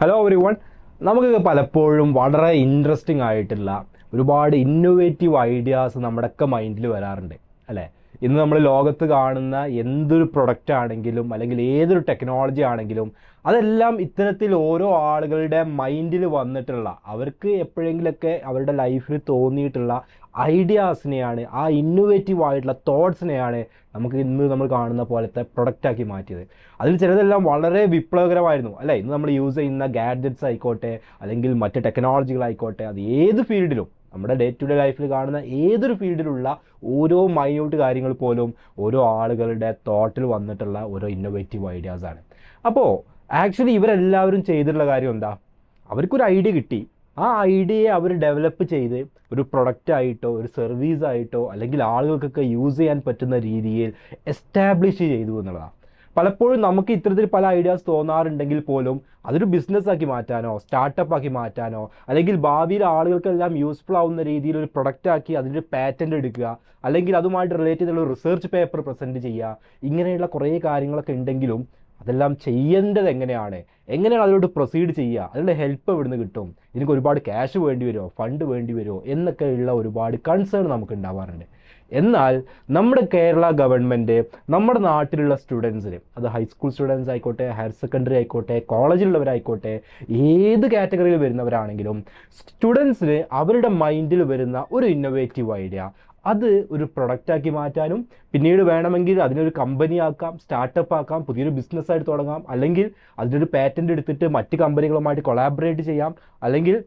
Hello every one. നമുക്ക് പലപ്പോഴും വളരെ ഇൻട്രസ്റ്റിംഗ് ആയിട്ടുള്ള ഒരുപാട് ഇന്നോവേറ്റീവ് ഐഡിയാസ് നമ്മുടെയൊക്കെ മൈൻഡിൽ വരാറുണ്ട് അല്ലേ? ഇന്ന് നമ്മൾ ലോകത്ത് കാണുന്ന എന്തൊരു പ്രൊഡക്റ്റ് ആണെങ്കിലും അല്ലെങ്കിൽ ഏതൊരു ടെക്നോളജി ആണെങ്കിലും അതെല്ലാം ഇത്തരത്തിൽ ഓരോ ആളുകളുടെ മൈൻഡിൽ വന്നിട്ടുള്ള അവർക്ക് എപ്പോഴെങ്കിലൊക്കെ അവരുടെ ലൈഫിൽ തോന്നിയിട്ടുള്ള ഐഡിയാസിനെയാണ്, ആ ഇന്നോവേറ്റീവ് ആയിട്ടുള്ള തോട്ട്സിനെയാണ് നമുക്ക് ഇന്ന് നമ്മൾ കാണുന്ന പോലത്തെ പ്രൊഡക്റ്റാക്കി മാറ്റിയത്. അതിൽ ചിലതെല്ലാം വളരെ വിപ്ലവകരമായിരുന്നു അല്ലേ? ഇന്ന് നമ്മൾ യൂസ് ചെയ്യുന്ന ഗാഡ്ജറ്റ്സ് ആയിക്കോട്ടെ അല്ലെങ്കിൽ മറ്റ് ടെക്നോളജികളായിക്കോട്ടെ, അത് ഏത് ഫീൽഡിലും നമ്മുടെ ഡേ ടു ഡേ ലൈഫിൽ കാണുന്ന ഏതൊരു ഫീൽഡിലുള്ള ഓരോ മൈന്യൂട്ട് കാര്യങ്ങൾ പോലും ഓരോ ആളുകളുടെ തോട്ടിൽ വന്നിട്ടുള്ള ഓരോ ഇന്നോവേറ്റീവ് ഐഡിയാസാണ്. അപ്പോൾ ആക്ച്വലി ഇവരെല്ലാവരും ചെയ്തിട്ടുള്ള കാര്യം എന്താ? അവർക്കൊരു ഐഡിയ കിട്ടി, ആ ഐഡിയയെ അവർ ഡെവലപ്പ് ചെയ്ത് ഒരു പ്രൊഡക്റ്റ് ആയിട്ടോ ഒരു സർവീസ് ആയിട്ടോ അല്ലെങ്കിൽ ആളുകൾക്കൊക്കെ യൂസ് ചെയ്യാൻ പറ്റുന്ന രീതിയിൽ എസ്റ്റാബ്ലിഷ് ചെയ്തു എന്നുള്ളതാണ്. പലപ്പോഴും നമുക്ക് ഇത്തരത്തിൽ പല ഐഡിയാസ് തോന്നാറുണ്ടെങ്കിൽ പോലും അതൊരു ബിസിനസ്സാക്കി മാറ്റാനോ സ്റ്റാർട്ടപ്പ് ആക്കി മാറ്റാനോ അല്ലെങ്കിൽ ഭാവിയിൽ ആളുകൾക്കെല്ലാം യൂസ്ഫുൾ ആവുന്ന രീതിയിൽ ഒരു പ്രൊഡക്റ്റ് ആക്കി അതിൻ്റെ പാറ്റൻ്റ് എടുക്കുക അല്ലെങ്കിൽ അതുമായിട്ട് റിലേറ്റ് ചെയ്തുള്ള റിസർച്ച് പേപ്പർ പ്രസൻറ്റ് ചെയ്യുക, ഇങ്ങനെയുള്ള കുറേ കാര്യങ്ങളൊക്കെ ഉണ്ടെങ്കിലും അതെല്ലാം ചെയ്യേണ്ടത് എങ്ങനെയാണ് അതിലോട്ട് പ്രൊസീഡ് ചെയ്യുക, അതിൻ്റെ ഹെൽപ്പ് എവിടുന്ന് കിട്ടും, എനിക്ക് ഒരുപാട് ക്യാഷ് വേണ്ടി വരുമോ, ഫണ്ട് വേണ്ടി വരുമോ എന്നൊക്കെയുള്ള ഒരുപാട് കൺസേൺ നമുക്ക് ഉണ്ടാവാറുണ്ട്. എന്നാൽ നമ്മുടെ കേരള ഗവൺമെൻറ് നമ്മുടെ നാട്ടിലുള്ള സ്റ്റുഡൻസിന്, അത് ഹൈസ്കൂൾ സ്റ്റുഡൻസ് ആയിക്കോട്ടെ, ഹയർ സെക്കൻഡറി ആയിക്കോട്ടെ, കോളേജിലുള്ളവരായിക്കോട്ടെ, ഏത് കാറ്റഗറിയിൽ വരുന്നവരാണെങ്കിലും സ്റ്റുഡൻസിന് അവരുടെ മൈൻഡിൽ വരുന്ന ഒരു ഇന്നോവേറ്റീവ് ഐഡിയ അത് ഒരു പ്രൊഡക്റ്റാക്കി മാറ്റാനും പിന്നീട് വേണമെങ്കിൽ അതിനൊരു കമ്പനി ആക്കാം, സ്റ്റാർട്ടപ്പ് ആക്കാം, പുതിയൊരു ബിസിനസ്സായിട്ട് തുടങ്ങാം, അല്ലെങ്കിൽ അതിനൊരു പാറ്റൻ്റ് എടുത്തിട്ട് മറ്റ് കമ്പനികളുമായിട്ട് കൊളാബറേറ്റ് ചെയ്യാം, അല്ലെങ്കിൽ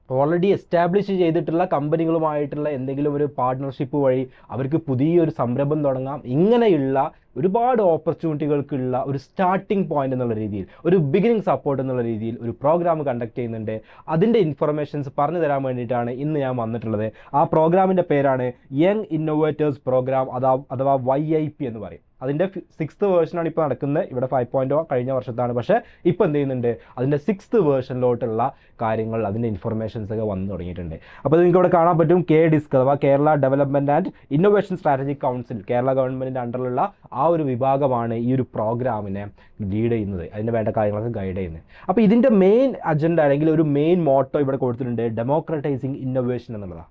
ഓൾറെഡി എസ്റ്റാബ്ലിഷ് ചെയ്തിട്ടുള്ള കമ്പനികളുമായിട്ടുള്ള എന്തെങ്കിലും ഒരു പാർട്ട്ണർഷിപ്പ് വഴി അവർക്ക് പുതിയൊരു സംരംഭം തുടങ്ങാം. ഇങ്ങനെയുള്ള ഒരുപാട് ഓപ്പർച്യൂണിറ്റികൾക്കുള്ള ഒരു സ്റ്റാർട്ടിംഗ് പോയിന്റ് എന്നുള്ള രീതിയിൽ, ഒരു ബിഗിനിങ് സപ്പോർട്ട് എന്നുള്ള രീതിയിൽ ഒരു പ്രോഗ്രാം കണ്ടക്ട് ചെയ്യുന്നുണ്ട്. അതിൻ്റെ ഇൻഫർമേഷൻസ് പറഞ്ഞു തരാൻ വേണ്ടിയിട്ടാണ് ഇന്ന് ഞാൻ വന്നിട്ടുള്ളത്. ആ പ്രോഗ്രാമിൻ്റെ പേരാണ് യങ് ഇന്നോവേറ്റേഴ്സ് പ്രോഗ്രാം, അഥവാ YIP എന്ന് പറയും. അതിൻ്റെ 6th വേർഷനാണ് ഇപ്പോൾ നടക്കുന്നത്. ഇവിടെ 5.0 കഴിഞ്ഞ വർഷത്താണ്, പക്ഷേ ഇപ്പോൾ എന്ത് ചെയ്യുന്നുണ്ട്, അതിൻ്റെ 6th വേർഷനിലോട്ടുള്ള കാര്യങ്ങൾ, അതിൻ്റെ ഇൻഫർമേഷൻസ് ഒക്കെ വന്നു തുടങ്ങിയിട്ടുണ്ട്. അപ്പോൾ നിങ്ങൾക്ക് ഇവിടെ കാണാൻ പറ്റും KDISC അഥവാ Kerala development and innovation strategic council, Kerala ഗവൺമെൻറ്റിൻ്റെ അണ്ടറിലുള്ള ആ ഒരു വിഭാഗമാണ് ഈ ഒരു പ്രോഗ്രാമിനെ ലീഡ് ചെയ്യുന്നത്, അതിൻ്റെ വേണ്ട കാര്യങ്ങളൊക്കെ ഗൈഡ് ചെയ്യുന്നത്. അപ്പോൾ ഇതിൻ്റെ മെയിൻ അജണ്ട അല്ലെങ്കിൽ ഒരു മെയിൻ മോട്ടോ ഇവിടെ കൊടുത്തിട്ടുണ്ട്, ഡെമോക്രറ്റൈസിങ് ഇന്നോവേഷൻ എന്നുള്ളതാണ്.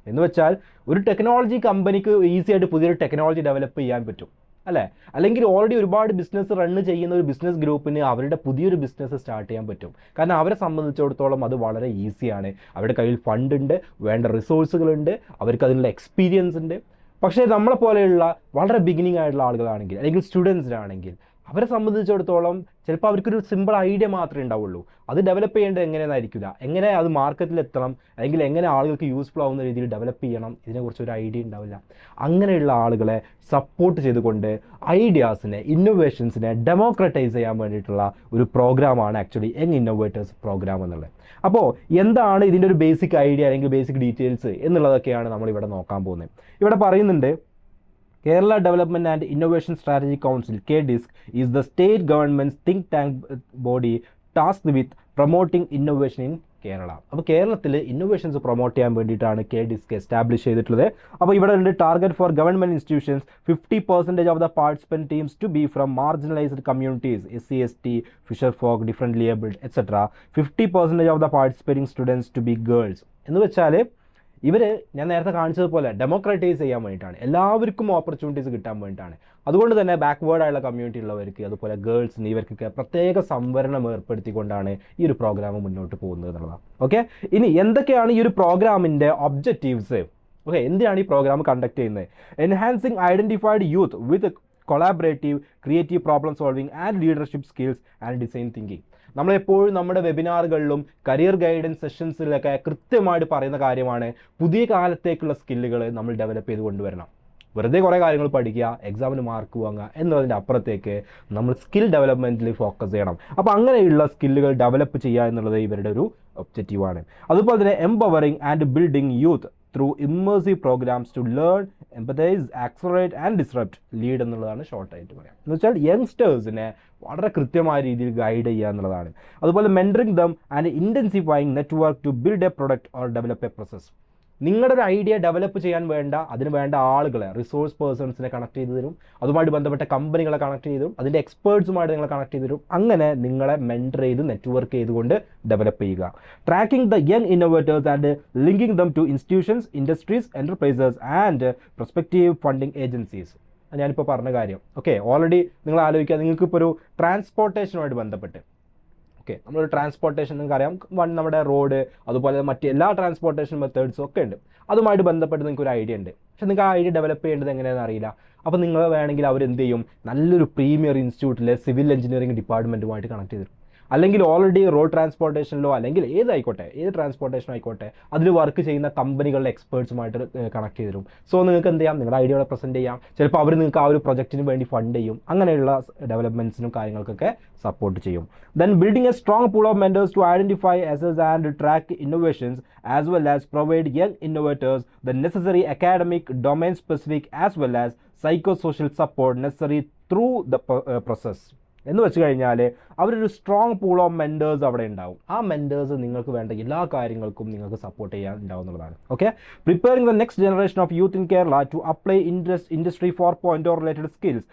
എന്ന് വെച്ചാൽ ഒരു ടെക്നോളജി കമ്പനിക്ക് ഈസി ആയിട്ട് പുതിയൊരു ടെക്നോളജി ഡെവലപ്പ് ചെയ്യാൻ പറ്റും അല്ലേ? അല്ലെങ്കിൽ ഓൾറെഡി ഒരുപാട് ബിസിനസ് റണ്ണ് ചെയ്യുന്ന ഒരു ബിസിനസ് ഗ്രൂപ്പിന് അവരുടെ പുതിയൊരു ബിസിനസ് സ്റ്റാർട്ട് ചെയ്യാൻ പറ്റും. കാരണം അവരെ സംബന്ധിച്ചിടത്തോളം അത് വളരെ ഈസിയാണ്. അവരുടെ കയ്യിൽ ഫണ്ട് ഉണ്ട്, വേണ്ട റിസോഴ്സുകളുണ്ട്, അവർക്ക് അതിനുള്ള എക്സ്പീരിയൻസ് ഉണ്ട്. പക്ഷേ നമ്മളെ പോലെയുള്ള വളരെ ബിഗിനിങ് ആയിട്ടുള്ള ആളുകളാണെങ്കിൽ അല്ലെങ്കിൽ സ്റ്റുഡൻസിനാണെങ്കിൽ അവരെ സംബന്ധിച്ചിടത്തോളം ചിലപ്പോൾ അവർക്കൊരു സിമ്പിൾ ഐഡിയ മാത്രമേ ഉണ്ടാവുള്ളൂ. അത് ഡെവലപ്പ് ചെയ്യേണ്ടത് എങ്ങനെയെന്നായിരിക്കില്ല, എങ്ങനെ അത് മാർക്കറ്റിൽ എത്തണം അല്ലെങ്കിൽ എങ്ങനെ ആളുകൾക്ക് യൂസ്ഫുൾ ആവുന്ന രീതിയിൽ ഡെവലപ്പ് ചെയ്യണം, ഇതിനെക്കുറിച്ച് ഒരു ഐഡിയ ഉണ്ടാവില്ല. അങ്ങനെയുള്ള ആളുകളെ സപ്പോർട്ട് ചെയ്തുകൊണ്ട് ഐഡിയാസിനെ, ഇന്നോവേഷൻസിനെ ഡെമോക്രറ്റൈസ് ചെയ്യാൻ വേണ്ടിയിട്ടുള്ള ഒരു പ്രോഗ്രാമാണ് ആക്ച്വലി യങ് ഇന്നോവേറ്റേഴ്സ് പ്രോഗ്രാം എന്നുള്ളത്. അപ്പോൾ എന്താണ് ഇതിൻ്റെ ഒരു ബേസിക് ഐഡിയ അല്ലെങ്കിൽ ബേസിക് ഡീറ്റെയിൽസ് എന്നുള്ളതൊക്കെയാണ് നമ്മളിവിടെ നോക്കാൻ പോകുന്നത്. ഇവിടെ പറയുന്നുണ്ട്, Kerala Development and Innovation Strategy Council (KDISC) is the state government's think tank body tasked with promoting innovation in Kerala. അപ്പോൾ കേരളത്തിൽ ഇന്നോവേഷൻസ് പ്രൊമോട്ട് ചെയ്യാൻ വേണ്ടിയിട്ടാണ് KDISC എസ്റ്റാബ്ലിഷ് ചെയ്തിട്ടുള്ളത്. അപ്പോൾ ഇവിടെ ഉണ്ട് target for government institutions 50% of the participant teams to be from marginalised communities, SC ST, fisher folk, differently abled etcetera. 50% of the participating students to be girls. എന്ന് വെച്ചാൽ ഇവർ ഞാൻ നേരത്തെ കാണിച്ചതുപോലെ ഡെമോക്രറ്റൈസ് ചെയ്യാൻ വേണ്ടിയിട്ടാണ്, എല്ലാവർക്കും ഓപ്പർച്യൂണിറ്റീസ് കിട്ടാൻ വേണ്ടിയിട്ടാണ്. അതുകൊണ്ട് തന്നെ ബാക്ക്വേർഡ് ആയുള്ള കമ്മ്യൂണിറ്റി ഉള്ളവർക്ക്, അതുപോലെ ഗേൾസിന്, ഇവർക്കൊക്കെ പ്രത്യേക സംവരണം ഏർപ്പെടുത്തിക്കൊണ്ടാണ് ഈ ഒരു പ്രോഗ്രാം മുന്നോട്ട് പോകുന്നത് എന്നുള്ളതാണ്. ഓക്കെ, ഇനി എന്തൊക്കെയാണ് ഈ ഒരു പ്രോഗ്രാമിൻ്റെ ഒബ്ജക്റ്റീവ്സ്? ഓക്കെ, എന്തിനാണ് ഈ പ്രോഗ്രാം കണ്ടക്ട് ചെയ്യുന്നത്? Enhancing identified youth with collaborative creative problem solving and leadership skills and design thinking. നമ്മളെപ്പോഴും നമ്മുടെ വെബിനാറുകളിലും കരിയർ ഗൈഡൻസ് സെഷൻസിലൊക്കെ കൃത്യമായിട്ട് പറയുന്ന കാര്യമാണ്, പുതിയ കാലത്തേക്കുള്ള സ്കില്ലുകൾ നമ്മൾ ഡെവലപ്പ് ചെയ്ത് കൊണ്ടുവരണം. വെറുതെ കുറേ കാര്യങ്ങൾ പഠിക്കുക, എക്സാമിന് മാർക്ക് വാങ്ങുക എന്നതിൻ്റെ അപ്പുറത്തേക്ക് നമ്മൾ സ്കിൽ ഡെവലപ്മെൻറ്റിൽ ഫോക്കസ് ചെയ്യണം. അപ്പോൾ അങ്ങനെയുള്ള സ്കില്ലുകൾ ഡെവലപ്പ് ചെയ്യുക എന്നുള്ളത് ഇവരുടെ ഒരു ഒബ്ജക്റ്റീവാണ്. അതുപോലെ തന്നെ empowering and building youth through immersive programs to learn, empathise, accelerate and disrupt, lead എന്നുള്ളതാണ് ഷോർട്ടായിട്ട് പറയാം. എന്ന് വെച്ചാൽ യങ്സ്റ്റേഴ്സിനെ വളരെ കൃത്യമായ രീതിയിൽ ഗൈഡ് ചെയ്യുക എന്നുള്ളതാണ്. അതുപോലെ mentoring them and intensifying network to build a product or develop a process. നിങ്ങളുടെ ഒരു ഐഡിയ ഡെവലപ്പ് ചെയ്യാൻ വേണ്ട അതിന് വേണ്ട ആളുകളെ റിസോഴ്സ് പേഴ്സൺസിനെ കണക്ട് ചെയ്ത് തരും, അതുമായിട്ട് ബന്ധപ്പെട്ട കമ്പനികളെ കണക്ട് ചെയ്ത് തരും, അതിൻ്റെ എക്സ്പേർട്സുമായിട്ട് നിങ്ങളെ കണക്ട് ചെയ്ത് തരും. അങ്ങനെ നിങ്ങളെ മെൻറ്റർ ചെയ്ത് നെറ്റ്വർക്ക് ചെയ്തുകൊണ്ട് ഡെവലപ്പ് ചെയ്യുക. Tracking the young innovators and linking them to institutions, industries, enterprises and prospective funding agencies. ഞാനിപ്പോൾ പറഞ്ഞ കാര്യം ഓക്കെ. ഓൾറെഡി നിങ്ങൾ ആലോചിക്കുക, നിങ്ങൾക്കിപ്പോൾ ഒരു ട്രാൻസ്പോർട്ടേഷനുമായിട്ട് ബന്ധപ്പെട്ട് ഓക്കെ, നമ്മളൊരു ട്രാൻസ്പോർട്ടേഷൻ നിങ്ങൾക്കറിയാം, നമ്മുടെ റോഡ് അതുപോലെ മറ്റ് എല്ലാ ട്രാൻസ്പോർട്ടേഷൻ മെത്തേഡ്സും ഒക്കെ ഉണ്ട്. അതുമായിട്ട് ബന്ധപ്പെട്ട് നിങ്ങൾക്ക് ഒരു ഐഡിയ ഉണ്ട്, പക്ഷെ നിങ്ങൾക്ക് ആ ഐഡിയ ഡെവലപ്പ് ചെയ്യേണ്ടത് എങ്ങനെയാണെന്ന് അറിയില്ല. അപ്പോൾ നിങ്ങൾ വേണമെങ്കിൽ അവരെന്ത് ചെയ്യും, നല്ലൊരു പ്രീമിയർ ഇൻസ്റ്റിറ്റ്യൂട്ടിലെ സിവിൽ എഞ്ചിനീയറിംഗ് ഡിപ്പാർട്ട്മെൻറ്റുമായിട്ട് കണക്ട് ചെയ്തിരും. അല്ലെങ്കിൽ ഓൾറെഡി റോഡ് ട്രാൻസ്പോർട്ടേഷനിലോ അല്ലെങ്കിൽ ഏത് ട്രാൻസ്പോർട്ടേഷൻ ആയിക്കോട്ടെ അതിൽ വർക്ക് ചെയ്യുന്ന കമ്പനികളുടെ എക്സ്പേർട്സുമായിട്ട് കണക്ട് ചെയ്ത് തരും. സോ നിങ്ങൾക്ക് എന്ത് ചെയ്യാം, നിങ്ങളുടെ ഐഡിയ പ്രസൻറ്റ് ചെയ്യാം. ചിലപ്പോൾ അവർ നിങ്ങൾക്ക് ആ ഒരു പ്രൊജക്റ്റിന് വേണ്ടി ഫണ്ട് ചെയ്യും. അങ്ങനെയുള്ള ഡെവലപ്മെൻറ്റ്സിനും കാര്യങ്ങൾക്കൊക്കെ സപ്പോർട്ട് ചെയ്യും. Then building a strong pool of mentors to identify assess and track innovations as well as provide young innovators the necessary academic domain specific as well as psycho social support necessary through the process. എന്ന് വെച്ച് കഴിഞ്ഞാൽ അവരൊരു strong pool of mentors അവിടെ ഉണ്ടാവും. ആ mentors നിങ്ങൾക്ക് വേണ്ട എല്ലാ കാര്യങ്ങൾക്കും നിങ്ങൾക്ക് സപ്പോർട്ട് ചെയ്യാൻ ഉണ്ടാവുന്നതാണ്. Okay, preparing the next generation of youth in Kerala to apply industry 4.0 related skills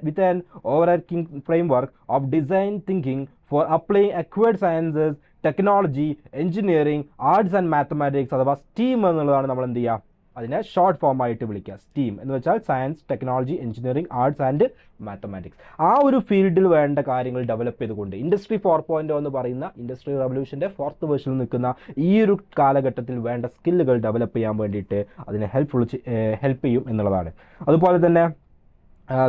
with an overarching framework of design thinking for applying acquired sciences, technology, engineering, arts and mathematics അഥവാ steam എന്നുള്ളതാണ് നമ്മൾ എന്ത് ചെയ്യുക, അതിനെ short ഫോമായിട്ട് വിളിക്കുക. Steam എന്ന് വെച്ചാൽ science, technology, engineering, arts and mathematics. ആ ഒരു ഫീൽഡിൽ വേണ്ട കാര്യങ്ങൾ ഡെവലപ്പ് ചെയ്തുകൊണ്ട് ഇൻഡസ്ട്രി 4.0 എന്ന് പറയുന്ന ഇൻഡസ്ട്രി റവല്യൂഷൻ്റെ 4th വേർഷനിൽ നിൽക്കുന്ന ഈ ഒരു കാലഘട്ടത്തിൽ വേണ്ട സ്കില്ലുകൾ ഡെവലപ്പ് ചെയ്യാൻ വേണ്ടിയിട്ട് അതിനെ ഹെൽപ്പ് ചെയ്യും എന്നുള്ളതാണ്. അതുപോലെ തന്നെ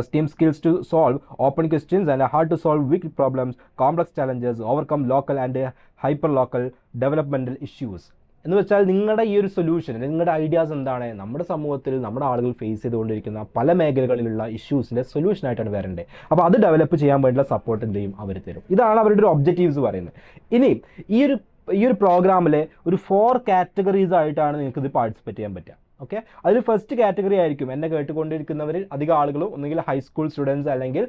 STEAM skills to solve open questions and how to solve weak problems, complex challenges, overcome local and hyperlocal developmental issues. എന്ന് വെച്ചാൽ നിങ്ങളുടെ ഈ ഒരു സൊല്യൂഷൻ, നിങ്ങളുടെ ഐഡിയാസ് എന്താണ്, നമ്മുടെ സമൂഹത്തിൽ നമ്മുടെ ആളുകൾ ഫേസ് ചെയ്തുകൊണ്ടിരിക്കുന്ന പല മേഖലകളിലുള്ള ഇഷ്യൂസിൻ്റെ സൊല്യൂഷനായിട്ടാണ് വരേണ്ടത്. അപ്പോൾ അത് ഡെവലപ്പ് ചെയ്യാൻ വേണ്ടിയുള്ള സപ്പോർട്ട് എന്ത് ചെയ്യും, അവർ തരും. ഇതാണ് അവരുടെ ഒരു ഒബ്ജക്റ്റീവ്സ് പറയുന്നത്. ഇനി ഈ ഒരു പ്രോഗ്രാമിൽ ഒരു 4 കാറ്റഗറീസ് ആയിട്ടാണ് നിങ്ങൾക്ക് ഇത് പാർട്ടിസിപ്പേറ്റ് ചെയ്യാൻ പറ്റുക. ഓക്കെ, അതിൽ ഫസ്റ്റ് കാറ്റഗറി ആയിരിക്കും എന്നെ കേട്ടുകൊണ്ടിരിക്കുന്നവരിൽ അധികം ആളുകളും ഒന്നുകിൽ ഹൈസ്കൂൾ സ്റ്റുഡൻസ് അല്ലെങ്കിൽ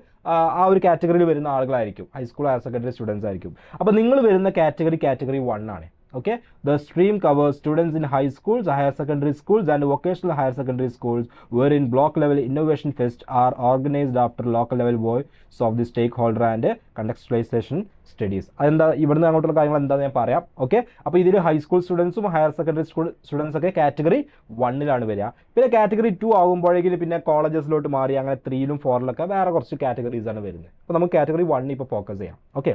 ആ ഒരു കാറ്റഗറിയിൽ വരുന്ന ആളുകളായിരിക്കും, ഹൈസ്കൂൾ ഹയർ സെക്കൻഡറി സ്റ്റുഡൻസ് ആയിരിക്കും. അപ്പോൾ നിങ്ങൾ വരുന്ന കാറ്റഗറി 1 ആണ്. Okay, the stream covers students in high schools, higher secondary schools and vocational higher secondary schools wherein block level innovation fest are organized after local level voice of the stakeholder and contextualization studies. അതെന്താ, ഇവിടുന്ന് അങ്ങോട്ടുള്ള കാര്യങ്ങൾ എന്താണെന്ന് ഞാൻ പറയാം. Okay, അപ്പോൾ ഇതിൽ high school സ്റ്റുഡൻസും higher secondary students ഒക്കെ കാറ്റഗറി 1 വരിക. പിന്നെ കാറ്റഗറി 2 ആകുമ്പോഴേക്കും പിന്നെ കോളേജസിലോട്ട് മാറി അങ്ങനെ 3ലും 4ലൊക്കെ വേറെ കുറച്ച് കാറ്റഗറീസ് ആണ് വരുന്നത്. അപ്പോൾ നമുക്ക് കാറ്റഗറി 1 ഇപ്പോൾ ഫോക്കസ് ചെയ്യാം. ഓക്കെ,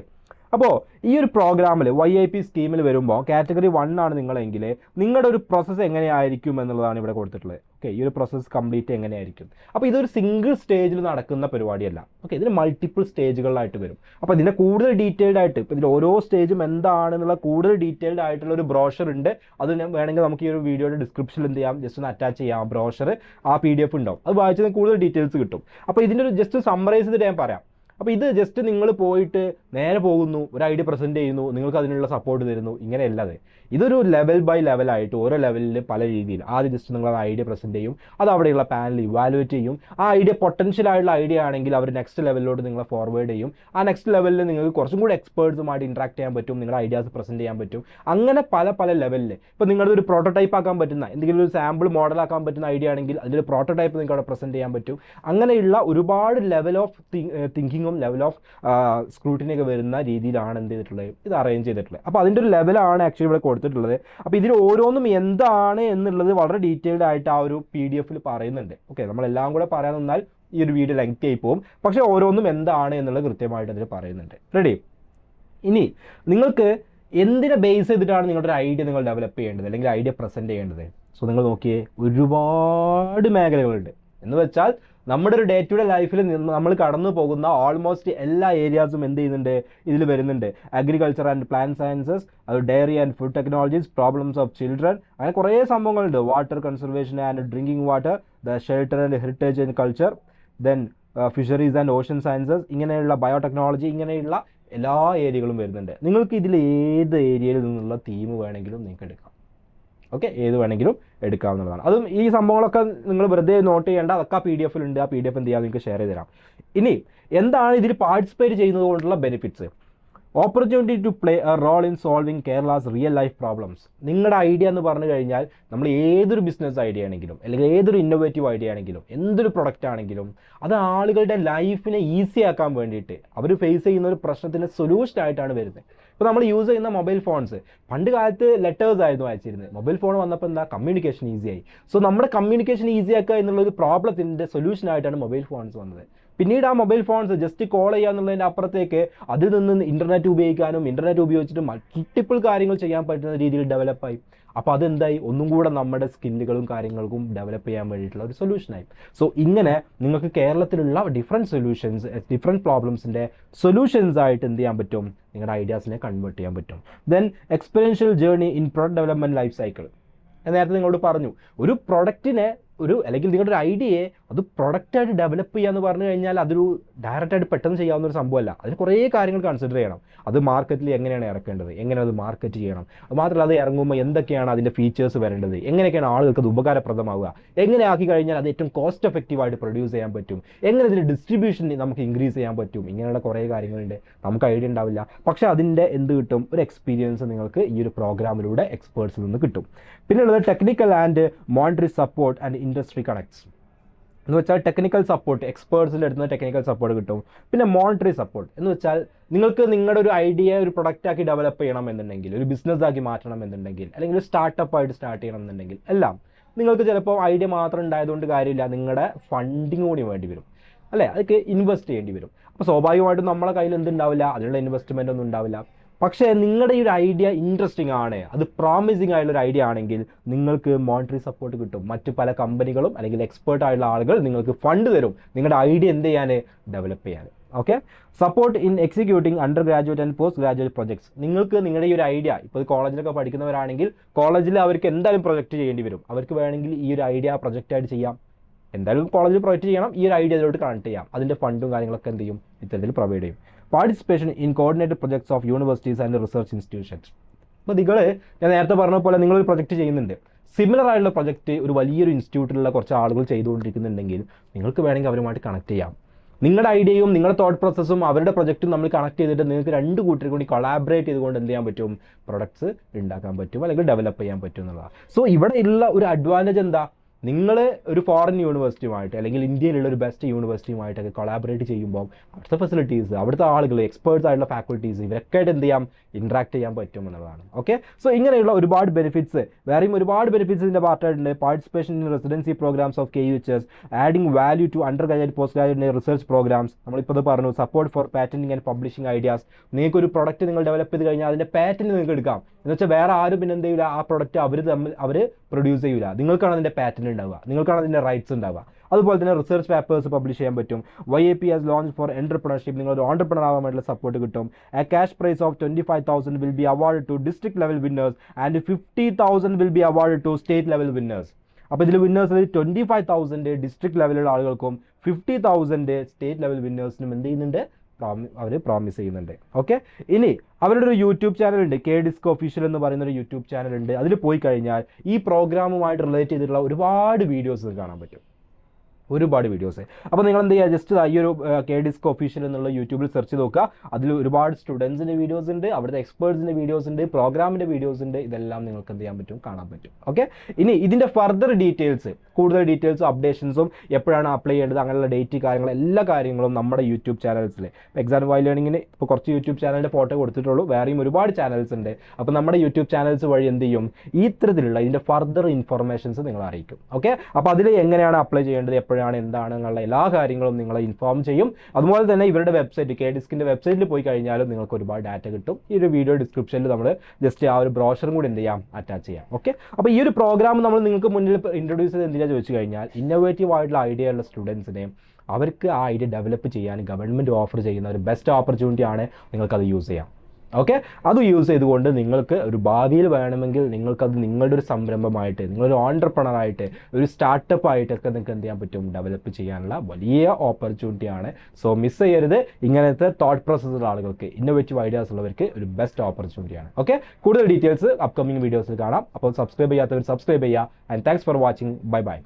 അപ്പോൾ ഈ ഒരു പ്രോഗ്രാമിൽ YIP സ്കീമിൽ വരുമ്പോൾ കാറ്റഗറി 1 ആണ് നിങ്ങളെങ്കിൽ നിങ്ങളുടെ ഒരു പ്രോസസ്സ് എങ്ങനെയായിരിക്കും എന്നുള്ളതാണ് ഇവിടെ കൊടുത്തിട്ടുള്ളത്. ഓക്കെ, ഈ ഒരു പ്രോസസ്സ് കംപ്ലീറ്റ് എങ്ങനെയായിരിക്കും. അപ്പോൾ ഇതൊരു സിംഗിൾ സ്റ്റേജിൽ നടക്കുന്ന പരിപാടിയല്ല. ഓക്കെ, ഇതിന് മൾട്ടിപ്പിൾ സ്റ്റേജുകളിലായിട്ട് വരും. അപ്പോൾ ഇതിൻ്റെ കൂടുതൽ ഡീറ്റെയിൽഡ് ആയിട്ട് ഇപ്പോൾ ഇതിൽ ഓരോ സ്റ്റേജും എന്താണെന്നുള്ള കൂടുതൽ ഡീറ്റെയിൽഡ് ആയിട്ടുള്ള ഒരു ബ്രോഷർ ഉണ്ട്. അത് വേണമെങ്കിൽ നമുക്ക് ഈ ഒരു വീഡിയോയുടെ ഡിസ്ക്രിപ്ഷനിൽ എന്ത് ചെയ്യാം, ജസ്റ്റ് ഒന്ന് അറ്റാച്ച് ചെയ്യാം. ആ ബ്രോഷർ ആ PDF ഉണ്ടാവും, അത് വായിച്ചാൽ കൂടുതൽ ഡീറ്റെയിൽസ് കിട്ടും. അപ്പോൾ ഇതിൻ്റെ ഒരു ജസ്റ്റ് സമ്മറൈസ് ചെയ്തിട്ട് ഞാൻ പറയാം. അപ്പോൾ ഇത് ജസ്റ്റ് നിങ്ങൾ പോയിട്ട് നേരെ പോകുന്നു, ഒരു ഐഡിയ പ്രസൻറ്റ് ചെയ്യുന്നു, നിങ്ങൾക്ക് അതിനുള്ള സപ്പോർട്ട് തരുന്നു, ഇങ്ങനെയല്ലാതെ ഇതൊരു ലെവൽ ബൈ ലെവലായിട്ട് ഓരോ ലെവലിൽ പല രീതിയിൽ ആദ്യം ജസ്റ്റ് നിങ്ങൾ ആ ഐഡിയ പ്രസൻറ്റ് ചെയ്യും, അത് അവിടെയുള്ള പാനൽ ഇവാലുവേറ്റ് ചെയ്യും. ആ ഐഡിയ പൊട്ടൻഷ്യൽ ആയിട്ടുള്ള ഐഡിയ ആണെങ്കിൽ അവർ നെക്സ്റ്റ് ലെവലിലോട്ട് നിങ്ങളെ ഫോർവേഡ് ചെയ്യും. ആ നെക്സ്റ്റ് ലെവലിൽ നിങ്ങൾക്ക് കുറച്ചും കൂടി എക്സ്പേർട്സുമായിട്ട് ഇൻട്രാക്ട് ചെയ്യാൻ പറ്റും, നിങ്ങളുടെ ഐഡിയാസ് പ്രസൻറ്റ് ചെയ്യാൻ പറ്റും. അങ്ങനെ പല ലെവലിൽ ഇപ്പോൾ നിങ്ങളുടെ ഒരു പ്രോട്ടോടൈപ്പ് ആക്കാൻ പറ്റുന്ന എന്തെങ്കിലും ഒരു സാമ്പിൾ മോഡലാക്കാൻ പറ്റുന്ന ഐഡിയ ആണെങ്കിൽ അതിൻ്റെ പ്രോട്ടോടൈപ്പ് നിങ്ങൾക്ക് അവിടെ പ്രസൻറ്റ് ചെയ്യാൻ പറ്റും. അങ്ങനെയുള്ള ഒരുപാട് ലെവൽ ഓഫ് തിങ്കിങ്ങും ലെവൽ ഓഫ് സ്ക്രൂട്ടിനിയൊക്കെ വരുന്ന രീതിയിലാണ് എന്ത് ചെയ്തിട്ടുള്ളത്, ഇത് അറേഞ്ച് ചെയ്തിട്ടുള്ളത്. അപ്പോൾ അതിൻ്റെ ഒരു ലെവലാണ് ആക്ച്വലി ഇവിടെ കൊടുത്തിട്ടുള്ളത്. അപ്പോൾ ഇതിൽ ഓരോന്നും എന്താണ് എന്നുള്ളത് വളരെ ഡീറ്റെയിൽഡ് ആയിട്ട് ആ ഒരു PDF പറയുന്നുണ്ട്. ഓക്കെ, നമ്മളെല്ലാം കൂടെ പറയാൻ നിന്നാൽ ഈ ഒരു വീഡിയോ ലെങ്ത് ആയി പോകും. പക്ഷേ ഓരോന്നും എന്താണ് എന്നുള്ളത് കൃത്യമായിട്ട് അതിൽ പറയുന്നുണ്ട്. റെഡി? ഇനി നിങ്ങൾക്ക് എന്തിനെ ബേസ് ചെയ്തിട്ടാണ് നിങ്ങളുടെ ഒരു ഐഡിയ നിങ്ങൾ ഡെവലപ്പ് ചെയ്യേണ്ടത് അല്ലെങ്കിൽ ഐഡിയ പ്രസൻറ്റ് ചെയ്യേണ്ടത്? സോ നിങ്ങൾ നോക്കിയേ, ഒരുപാട് മേഖലകളുണ്ട്. എന്ന് വെച്ചാൽ നമ്മുടെ ഒരു ഡേ ടു ഡേ ലൈഫിൽ നമ്മൾ കടന്നു പോകുന്ന ഓൾമോസ്റ്റ് എല്ലാ ഏരിയാസും എന്ത് ചെയ്യുന്നുണ്ട്, ഇതിൽ വരുന്നുണ്ട്. അഗ്രികൾച്ചർ ആൻഡ് പ്ലാന്റ് സയൻസസ്, അത് dairy and food technologies, problems of children, അങ്ങനെ കുറേ സംഭവങ്ങളുണ്ട്. Water conservation and drinking water, the shelter and heritage and culture, then fisheries and ocean sciences, ഇങ്ങനെയുള്ള ബയോടെക്നോളജി, ഇങ്ങനെയുള്ള എല്ലാ ഏരിയകളും വരുന്നുണ്ട്. നിങ്ങൾക്ക് ഇതിൽ ഏത് ഏരിയയിൽ നിന്നുള്ള തീം വേണമെങ്കിലും നിങ്ങൾക്ക് എടുക്കാം. ഓക്കെ, ഏത് വേണമെങ്കിലും എടുക്കാവുന്നതാണ്. അതും ഈ സംഭവങ്ങളൊക്കെ നിങ്ങൾ വെറുതെ നോട്ട് ചെയ്യേണ്ട, അതൊക്കെ ആ PDF ഉണ്ട്. ആ PDF എന്ത് ചെയ്യാം, നിങ്ങൾക്ക് ഷെയർ ചെയ്ത് തരാം. ഇനി എന്താണ് ഇതിൽ പാർട്ടിസിപ്പേറ്റ് ചെയ്യുന്നത് കൊണ്ടുള്ള benefits? Opportunity to play a role in solving Kerala's real life problems. നിങ്ങളുടെ ഐഡിയ എന്ന് പറഞ്ഞു കഴിഞ്ഞാൽ നമ്മൾ ഏതൊരു ബിസിനസ് ഐഡിയ ആണെങ്കിലും അല്ലെങ്കിൽ ഏതൊരു ഇന്നോവേറ്റീവ് ഐഡിയ ആണെങ്കിലും എന്തൊരു പ്രൊഡക്റ്റ് ആണെങ്കിലും അത് ആളുകളുടെ ലൈഫിനെ ഈസി ആക്കാൻ വേണ്ടിയിട്ട് അവർ ഫേസ് ചെയ്യുന്ന ഒരു പ്രശ്നത്തിൻ്റെ സൊല്യൂഷൻ ആയിട്ടാണ് വരുന്നത്. ഇപ്പോൾ നമ്മൾ യൂസ് ചെയ്യുന്ന മൊബൈൽ ഫോൺസ് പണ്ട് കാലത്ത് ലെറ്റേഴ്സ് ആയിരുന്നു അയച്ചിരുന്നത്. മൊബൈൽ ഫോൺ വന്നപ്പോൾ എന്താ, കമ്മ്യൂണിക്കേഷൻ ഈസിയായി. സോ നമ്മുടെ കമ്മ്യൂണിക്കേഷൻ ഈസി ആക്കുക എന്നുള്ളൊരു പ്രോബ്ലത്തിൻ്റെ സൊല്യൂഷൻ ആയിട്ടാണ് മൊബൈൽ ഫോൺസ് വന്നത്. പിന്നീട് ആ മൊബൈൽ ഫോൺസ് ജസ്റ്റ് കോൾ ചെയ്യുക എന്നുള്ളതിൻ്റെ അപ്പുറത്തേക്ക് അതിൽ നിന്ന് ഇൻ്റർനെറ്റ് ഉപയോഗിക്കാനും ഇൻ്റർനെറ്റ് ഉപയോഗിച്ചിട്ട് മൾട്ടിപ്പിൾ കാര്യങ്ങൾ ചെയ്യാൻ പറ്റുന്ന രീതിയിൽ ഡെവലപ്പായി. അപ്പോൾ അതെന്തായി, ഒന്നും കൂടെ നമ്മുടെ സ്കില്ലുകളും കാര്യങ്ങൾക്കും ഡെവലപ്പ് ചെയ്യാൻ വേണ്ടിയിട്ടുള്ള ഒരു സൊല്യൂഷനായി. സോ ഇങ്ങനെ നിങ്ങൾക്ക് കേരളത്തിലുള്ള ഡിഫറെൻറ്റ് സൊല്യൂഷൻസ്, ഡിഫറെൻറ്റ് പ്രോബ്ലംസിൻ്റെ സൊല്യൂഷൻസ് ആയിട്ട് എന്ത് ചെയ്യാൻ പറ്റും, നിങ്ങളുടെ ഐഡിയാസിനെ കൺവേർട്ട് ചെയ്യാൻ പറ്റും. Then experiential journey in product development life cycle. ഞാൻ നേരത്തെ നിങ്ങളോട് പറഞ്ഞു, ഒരു പ്രൊഡക്റ്റിനെ അല്ലെങ്കിൽ നിങ്ങളുടെ ഒരു ഐഡിയയെ അത് പ്രൊഡക്റ്റായിട്ട് ഡെവലപ്പ് ചെയ്യുക എന്ന് പറഞ്ഞു കഴിഞ്ഞാൽ അതൊരു ഡയറക്റ്റായിട്ട് പെട്ടെന്ന് ചെയ്യാവുന്ന ഒരു സംഭവമല്ല. അതിന് കുറേ കാര്യങ്ങൾ കൺസിഡർ ചെയ്യണം. അത് മാർക്കറ്റിൽ എങ്ങനെയാണ് ഇറക്കേണ്ടത്, എങ്ങനെ അത് മാർക്കറ്റ് ചെയ്യണം, അത് മാത്രമല്ല അത് ഇറങ്ങുമ്പോൾ എന്തൊക്കെയാണ് അതിൻ്റെ ഫീച്ചേഴ്സ് വരേണ്ടത്, എങ്ങനെയൊക്കെയാണ് ആളുകൾക്ക് അത് ഉപകാരപ്രദമാവുക, എങ്ങനെ ആക്കി കഴിഞ്ഞാൽ അത് ഏറ്റവും കോസ്റ്റ് എഫക്റ്റീവായിട്ട് പ്രൊഡ്യൂസ് ചെയ്യാൻ പറ്റും, എങ്ങനെ ഇതിൻ്റെ ഡിസ്ട്രിബ്യൂഷൻ നമുക്ക് ഇൻക്രീസ് ചെയ്യാൻ പറ്റും. ഇങ്ങനെയുള്ള കുറേ കാര്യങ്ങളുണ്ട്. നമുക്ക് ഐഡിയ ഉണ്ടാവില്ല, പക്ഷേ അതിൻ്റെ എന്ത് കിട്ടും, ഒരു എക്സ്പീരിയൻസ് നിങ്ങൾക്ക് ഈ ഒരു പ്രോഗ്രാമിലൂടെ എക്സ്പേർട്സിൽ നിന്ന് കിട്ടും. പിന്നെയുള്ളത് technical and monetary support and industry connects എന്ന് വെച്ചാൽ ടെക്നിക്കൽ സപ്പോർട്ട്, എക്സ്പേർട്സിൻ്റെ അടുത്ത് നിന്ന് ടെക്നിക്കൽ സപ്പോർട്ട് കിട്ടും. പിന്നെ മോണിറ്ററി സപ്പോർട്ട് എന്ന് വെച്ചാൽ നിങ്ങൾക്ക് നിങ്ങളുടെ ഒരു ഐഡിയ ഒരു പ്രൊഡക്റ്റാക്കി ഡെവലപ്പ് ചെയ്യണം എന്നുണ്ടെങ്കിൽ, ഒരു ബിസിനസ് ആക്കി മാറ്റണം എന്നുണ്ടെങ്കിൽ, അല്ലെങ്കിൽ ഒരു സ്റ്റാർട്ടപ്പായിട്ട് സ്റ്റാർട്ട് ചെയ്യണം എന്നുണ്ടെങ്കിൽ എല്ലാം നിങ്ങൾക്ക് ചിലപ്പോൾ ഐഡിയ മാത്രം ഉണ്ടായതുകൊണ്ട് കാര്യമില്ല, നിങ്ങളുടെ ഫണ്ടിങ് കൂടി വേണ്ടി വരും അല്ലേ, അതൊക്കെ ഇൻവെസ്റ്റ് ചെയ്യേണ്ടി വരും. അപ്പോൾ സ്വാഭാവികമായിട്ടും നമ്മളെ കയ്യിൽ എന്തുണ്ടാവില്ല, അതിനുള്ള ഇൻവെസ്റ്റ്മെൻ്റ് ഒന്നും ഉണ്ടാവില്ല. പക്ഷേ നിങ്ങളുടെ ഈ ഒരു ഐഡിയ ഇൻട്രസ്റ്റിംഗ് ആണ്, അത് പ്രോമിസിങ് ആയിട്ടുള്ളൊരു ഐഡിയ ആണെങ്കിൽ നിങ്ങൾക്ക് മോണിറ്ററി സപ്പോർട്ട് കിട്ടും. മറ്റു പല കമ്പനികളും അല്ലെങ്കിൽ എക്സ്പേർട്ട് ആയിട്ടുള്ള ആളുകൾ നിങ്ങൾക്ക് ഫണ്ട് തരും നിങ്ങളുടെ ഐഡിയ എന്ത് ചെയ്യാൻ, ഡെവലപ്പ് ചെയ്യാൻ. Okay, support in executing under graduate and post graduate projects. നിങ്ങൾക്ക് നിങ്ങളുടെ ഈ ഒരു ഐഡിയ, ഇപ്പോൾ കോളേജിലൊക്കെ പഠിക്കുന്നവരാണെങ്കിൽ കോളേജിൽ അവർക്ക് എന്തായാലും പ്രൊജക്റ്റ് ചെയ്യേണ്ടി വരും. അവർക്ക് വേണമെങ്കിൽ ഈ ഒരു ഐഡിയ പ്രൊജക്റ്റായിട്ട് ചെയ്യാം. എന്തായാലും കോളേജിൽ പ്രൊജക്റ്റ് ചെയ്യണം, ഈ ഒരു ഐഡിയ അതിലോട്ട് കണക്ട് ചെയ്യാം. അതിൻ്റെ ഫണ്ടും കാര്യങ്ങളൊക്കെ എന്ത് ചെയ്യും, ഇത്തരത്തിൽ പ്രൊവൈഡ് ചെയ്യും. Participation in coordinated projects of universities and research institutions. അപ്പോൾ ഞാൻ നേരത്തെ പറഞ്ഞ പോലെ നിങ്ങളൊരു പ്രൊജക്റ്റ് ചെയ്യുന്നുണ്ട്, സിമിലർ ആയിട്ടുള്ള പ്രൊജക്റ്റ് ഒരു വലിയൊരു ഇൻസ്റ്റിറ്റ്യൂട്ടിലുള്ള കുറച്ച് ആളുകൾ ചെയ്തുകൊണ്ടിരിക്കുന്നുണ്ടെങ്കിൽ നിങ്ങൾക്ക് വേണമെങ്കിൽ അവരുമായിട്ട് കണക്ട് ചെയ്യാം. നിങ്ങളുടെ ഐഡിയയും നിങ്ങളുടെ തോട്ട് പ്രോസസ്സും അവരുടെ പ്രൊജക്റ്റും നമ്മൾ കണക്ട് ചെയ്തിട്ട് നിങ്ങൾക്ക് രണ്ട് കൂട്ടരും കൂടി കൊളാബറേറ്റ് ചെയ്തുകൊണ്ട് എന്ത് ചെയ്യാൻ പറ്റും, പ്രൊഡക്ട്സ് ഉണ്ടാക്കാൻ പറ്റും അല്ലെങ്കിൽ ഡെവലപ്പ് ചെയ്യാൻ പറ്റും എന്നുള്ളതാണ്. സോ ഇവിടെ ഉള്ള ഒരു അഡ്വാൻറ്റേജ് എന്താ, നിങ്ങൾ ഒരു ഫോറിൻ യൂണിവേഴ്സിറ്റിയുമായിട്ട് അല്ലെങ്കിൽ ഇന്ത്യയിലുള്ള ഒരു ബെസ്റ്റ് യൂണിവേഴ്സിറ്റിയുമായിട്ടൊക്കെ കൊളാബറേറ്റ് ചെയ്യുമ്പോൾ അവിടുത്തെ ഫെസിലിറ്റീസ്, അവിടുത്തെ ആളുകൾ, എക്സ്പേർട്സ് ആയിട്ടുള്ള ഫാക്കൽറ്റീസ്, ഇവരൊക്കെ ആയിട്ട് എന്ത് ചെയ്യാം, ഇൻട്രാക്ട് ചെയ്യാൻ പറ്റും എന്നുള്ളതാണ്. ഓക്കെ, സോ ഇങ്ങനെയുള്ള ഒരുപാട് ബെനിഫിറ്റ്സ്, വേറെയും ഒരുപാട് ബെനിഫിറ്റ്സിൻ്റെ പാർട്ടായിട്ടുണ്ട്. Participation in residency programs of KUHS, adding value to undergraduate postgraduate research programs. നമ്മളിപ്പോൾ പറഞ്ഞു, support for patenting and publishing ideas. നിങ്ങൾക്ക് ഒരു പ്രൊഡക്റ്റ് നിങ്ങൾ ഡെവലപ്പ് ചെയ്ത് കഴിഞ്ഞാൽ അതിൻ്റെ പാറ്റന്റ് നിങ്ങൾക്ക് എടുക്കാം. എന്ന് വെച്ചാൽ വേറെ ആരും പിന്നെ എന്ത് ചെയ്യില്ല, ആ പ്രൊഡക്റ്റ് അവർ പ്രൊഡ്യൂസ് ചെയ്യില്ല, നിങ്ങൾക്കാണ് അതിൻ്റെ പാറ്റന്റ് ഉണ്ടാവുക, നിങ്ങൾക്കാണ് അതിൻ്റെ റൈറ്റ്സ് ഉണ്ടാവുക. അതുപോലെ തന്നെ റിസർച്ച് പേപ്പേഴ്സ് പബ്ലിഷ് ചെയ്യാൻ പറ്റും. YAP has launch for entrepreneurship, നിങ്ങളൊരു ഓണ്ടർപ്രണർ ആവാൻ വേണ്ടിയുള്ള സപ്പോർട്ട് കിട്ടും. A cash prize of 25,000 will be award to district level winners and 50,000 will be award to state level winners. അപ്പോൾ ഇതിൽ വിന്നേഴ്സിൽ 25,000 ഡിസ്ട്രിക്ട് ലെവലുള്ള ആളുകൾക്കും 50,000 സ്റ്റേറ്റ് ലെവൽ വിന്നേഴ്സിനും എന്ത് ചെയ്യുന്നുണ്ട്, അവർ പ്രോമിസ് ചെയ്യുന്നുണ്ട്. ഓക്കെ, ഇനി അവരുടെ ഒരു യൂട്യൂബ് ചാനലുണ്ട്, KDisc ഒഫീഷ്യൽ എന്ന് പറയുന്ന ഒരു യൂട്യൂബ് ചാനലുണ്ട്. അതിൽ പോയി കഴിഞ്ഞാൽ ഈ പ്രോഗ്രാമുമായിട്ട് റിലേറ്റ് ചെയ്തിട്ടുള്ള ഒരുപാട് വീഡിയോസ് കാണാൻ പറ്റും, ഒരുപാട് വീഡിയോസ്. അപ്പോൾ നിങ്ങൾ എന്ത് ചെയ്യുക, ജസ്റ്റ് ഈ ഒരു KDisc ഒഫീഷ്യൽ എന്നുള്ള യൂട്യൂബിൽ സെർച്ച് ചെയ്ത് നോക്കുക. അതിൽ ഒരുപാട് സ്റ്റുഡൻസിൻ്റെ വീഡിയോസ് ഉണ്ട്, അവിടുത്തെ എക്സ്പേർട്സിൻ്റെ വീഡിയോസ് ഉണ്ട്, പ്രോഗ്രാമിൻ്റെ വീഡിയോസ് ഉണ്ട്. ഇതെല്ലാം നിങ്ങൾക്ക് എന്ത് ചെയ്യാൻ പറ്റും, കാണാൻ പറ്റും. ഓക്കെ, ഇനി ഇതിൻ്റെ ഫർദർ ഡീറ്റെയിൽസ്, കൂടുതൽ ഡീറ്റെയിൽസും അപ്ഡേഷൻസും എപ്പോഴാണ് അപ്ലൈ ചെയ്യേണ്ടത്, അങ്ങനെയുള്ള ഡേറ്റ് കാര്യങ്ങൾ എല്ലാ കാര്യങ്ങളും നമ്മുടെ യൂട്യൂബ് ചാനൽസിൽ. എക്സാം വൈ ലേണിങ്ങിന് ഇപ്പോൾ കുറച്ച് യൂട്യൂബ് ചാനലിൻ്റെ ഫോട്ടോ കൊടുത്തിട്ടുള്ളൂ, വേറെയും ഒരുപാട് ചാനൽസ് ഉണ്ട്. അപ്പോൾ നമ്മുടെ യൂട്യൂബ് ചാനൽസ് വഴി എന്ത് ചെയ്യും, ഈ ഇത്തരത്തിലുള്ള ഇതിൻ്റെ ഫർദർ ഇൻഫർമേഷൻസ് നിങ്ങൾ അറിയിക്കും. ഓക്കെ, അപ്പോൾ അതിൽ എങ്ങനെയാണ് അപ്ലൈ ചെയ്യേണ്ടത്, എപ്പോഴാണ്, എന്താണ് എന്നുള്ള എല്ലാ കാര്യങ്ങളും നിങ്ങളെ ഇൻഫോം ചെയ്യും. അതുപോലെ തന്നെ ഇവരുടെ വെബ്സൈറ്റ്, KDiscൻ്റെ വെബ്സൈറ്റിൽ പോയി കഴിഞ്ഞാലും നിങ്ങൾക്ക് ഒരുപാട് ഡാറ്റ കിട്ടും. ഈ ഒരു വീഡിയോ ഡിസ്ക്രിപ്ഷനിൽ നമ്മൾ ജസ്റ്റ് ആ ഒരു ബ്രോഷറും കൂടി എന്ത് ചെയ്യാം, അറ്റാച്ച് ചെയ്യാം. ഓക്കെ, അപ്പോൾ ഈ ഒരു പ്രോഗ്രാം നമ്മൾ നിങ്ങൾക്ക് മുന്നിൽ ഇൻട്രൊഡ്യൂസ് ചെയ്ത് എന്തിനാ ചോദിച്ചു കഴിഞ്ഞാൽ, ഇന്നോവേറ്റീവ് ആയിട്ടുള്ള ഐഡിയ ഉള്ള സ്റ്റുഡൻസിനെ അവർക്ക് ആ ഐഡിയ ഡെവലപ്പ് ചെയ്യാൻ ഗവൺമെൻറ് ഓഫർ ചെയ്യുന്ന ഒരു ബെസ്റ്റ് ഓപ്പർച്യൂണിറ്റിയാണ്, നിങ്ങൾക്കത് യൂസ് ചെയ്യാം. ഓക്കെ, അത് യൂസ് ചെയ്തുകൊണ്ട് നിങ്ങൾക്ക് ഒരു ഭാവിയിൽ വേണമെങ്കിൽ നിങ്ങൾക്കത് നിങ്ങളുടെ ഒരു സംരംഭമായിട്ട്, നിങ്ങളൊരു ഓൺട്രപ്രണറായിട്ട്, ഒരു സ്റ്റാർട്ടപ്പ് ആയിട്ടൊക്കെ നിങ്ങൾക്ക് എന്ത് ചെയ്യാൻ പറ്റും, ഡെവലപ്പ് ചെയ്യാനുള്ള വലിയ ഓപ്പർച്യൂണിറ്റിയാണ്. സോ മിസ് ചെയ്യരുത്. ഇങ്ങനത്തെ തോട്ട് പ്രോസസ്സുള്ള ആളുകൾക്ക്, ഇന്നോവേറ്റീവ് ഐഡിയാസ് ഉള്ളവർക്ക് ഒരു ബെസ്റ്റ് ഓപ്പർച്യൂണിറ്റിയാണ്. ഓക്കെ, കൂടുതൽ ഡീറ്റെയിൽസ് അപ്കമിങ് വീഡിയോസിൽ കാണാം. അപ്പോൾ സബ്സ്ക്രൈബ് ചെയ്യാത്തവർ സബ്സ്ക്രൈബ് ചെയ്യുക. And thanks for watching. Bye bye.